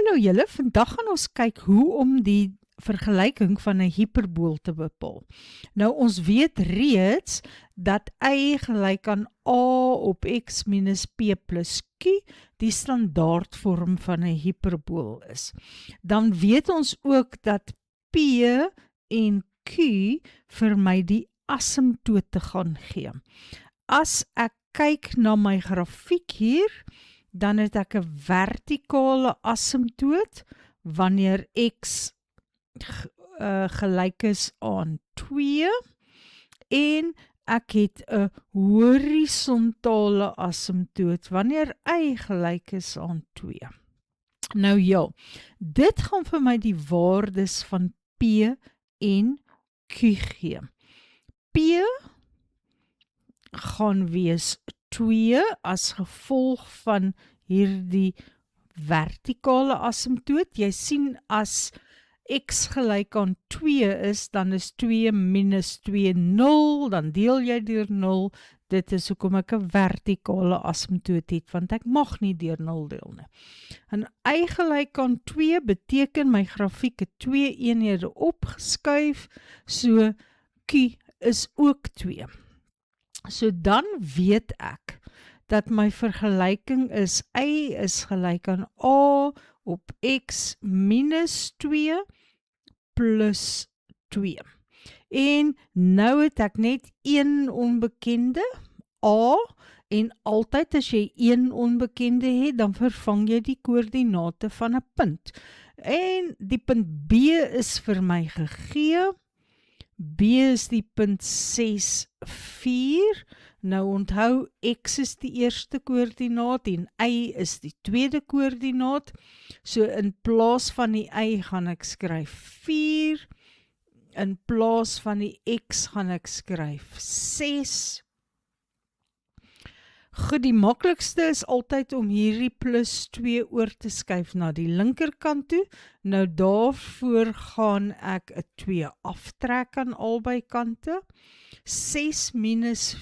Hallo julle, vandag gaan ons kyk hoe om die vergelyking van 'n hiperbool te bepaal. Nou ons weet reeds dat y gelyk aan a op x minus p plus q die standaardvorm van 'n hiperbool is. Dan weet ons ook dat p en q vir my die asymptote gaan gee. As ek kyk na my grafiek hier, dan het ek 'n vertikale asymptoot wanneer x gelyk is aan 2 en ek het 'n horisontale asymptoot wanneer y gelyk is aan 2. Nou ja, dit gaan vir my die waardes van p en q gee. P gaan wees 2 as gevolg van hierdie vertikale asymptoot. Jy sien as x gelyk aan 2 is, dan is 2 minus 2 0, dan deel jy deur 0. Dit is hoekom ek 'n vertikale asymptoot het, want ek mag nie deur 0 deel nie. En y gelyk aan 2 beteken my grafiek het 2 eenhede opgeskuif, so q is ook 2. So dan weet ek dat my vergelyking is y is gelyk aan a op x minus 2 plus 2. En nou het ek net een onbekende, a, en altyd as jy een onbekende het, dan vervang jy die koördinate van 'n punt. En die punt B is vir my gegee. B is die punt 6, 4. Nou onthou, x is die eerste koördinaat en y is die tweede koördinaat. So in plaas van die y gaan ek skryf 4. In plaas van die x gaan ek skryf 6. Goed, die maklikste is altyd om hierdie plus 2 oor te skuif na die linkerkant toe. Nou daarvoor gaan ek 'n 2 aftrek aan albei kante. 6 minus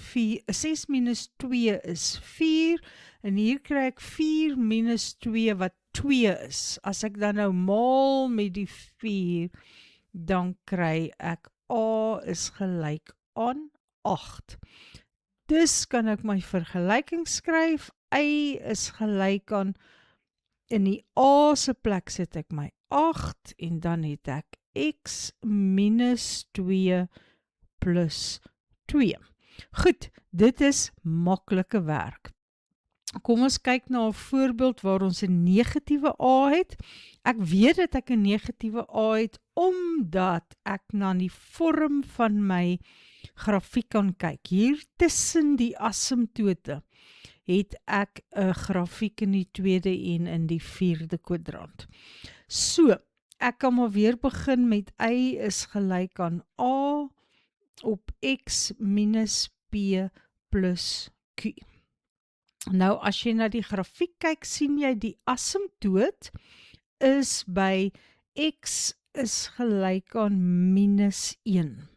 2 is 4, en hier kry ek 4 minus 2 wat 2 is. As ek dan nou maal met die 4, dan kry ek a is gelyk aan 8. Dus kan ek my vergelyking skryf, y is gelyk aan, in die a se plek sit ek my 8, en dan het ek x minus 2 plus 2. Goed, dit is maklike werk. Kom ons kyk na 'n voorbeeld waar ons 'n negatiewe a het. Ek weet dat ek 'n negatiewe a het, omdat ek na die vorm van my grafiek kan kyk. Hier tussen die asymptote het ek 'n grafiek in die tweede en in die vierde kwadrant. So, ek kan maar weer begin met y is gelyk aan a op x minus p plus q. Nou as jy na die grafiek kyk, sien jy die asymptoot is by x is gelyk aan minus 1.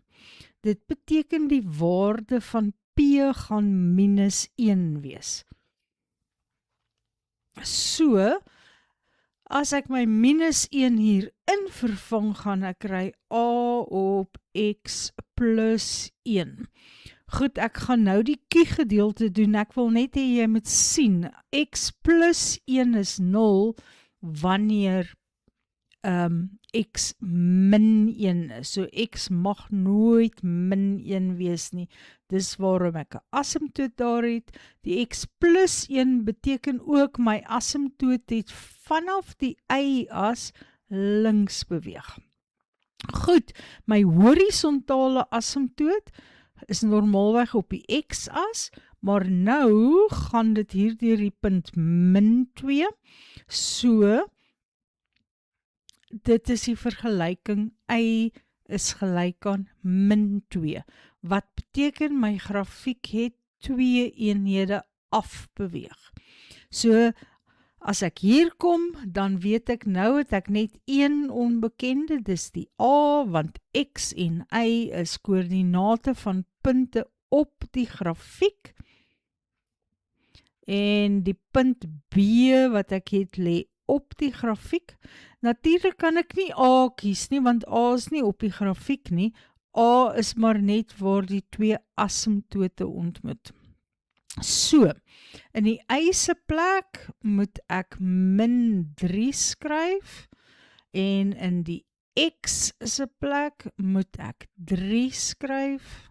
Dit beteken die waarde van p gaan minus 1 wees. So, as ek my minus 1 hier in vervang, gaan ek kry a op x plus 1. Goed, ek gaan nou die q gedeelte doen. Ek wil net hê jy moet sien, x plus 1 is 0 wanneer x min 1 is. So x mag nooit min 1 wees nie. Dis waarom ek 'n asymptoot daar het. Die x plus 1 beteken ook my asymptoot het vanaf die y-as links beweeg. Goed, my horisontale asymptoot is normaalweg op die x-as, maar nou gaan dit hier deur die punt min 2. So, dit is die vergelyking, y is gelyk aan min 2, wat beteken my grafiek het 2 eenhede afbeweeg. So, as ek hier kom, dan weet ek nou het ek net een onbekende, dis die a, want x en y is koördinate van punte op die grafiek. En die punt B wat ek het lê op die grafiek. Natuurlik kan ek nie A kies nie, want A is nie op die grafiek nie. A is maar net waar die twee asymptote ontmoet. So, in die y se plek moet ek -3 skryf, en in die x se plek moet ek 3 skryf.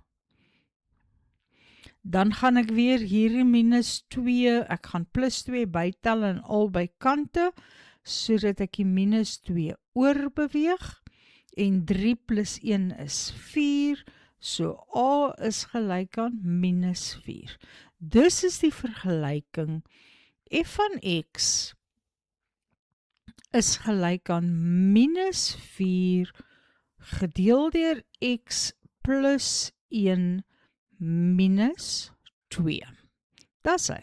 Dan gaan ek weer hierdie -2, ek gaan +2 bytel aan albei kante, sodat ek die -2 oorbeweeg, en 3 + 1 is 4, so A is gelyk aan -4. Dus is die vergelyking f van x is gelyk aan -4 gedeel deur x + 1 -2. Dis hy.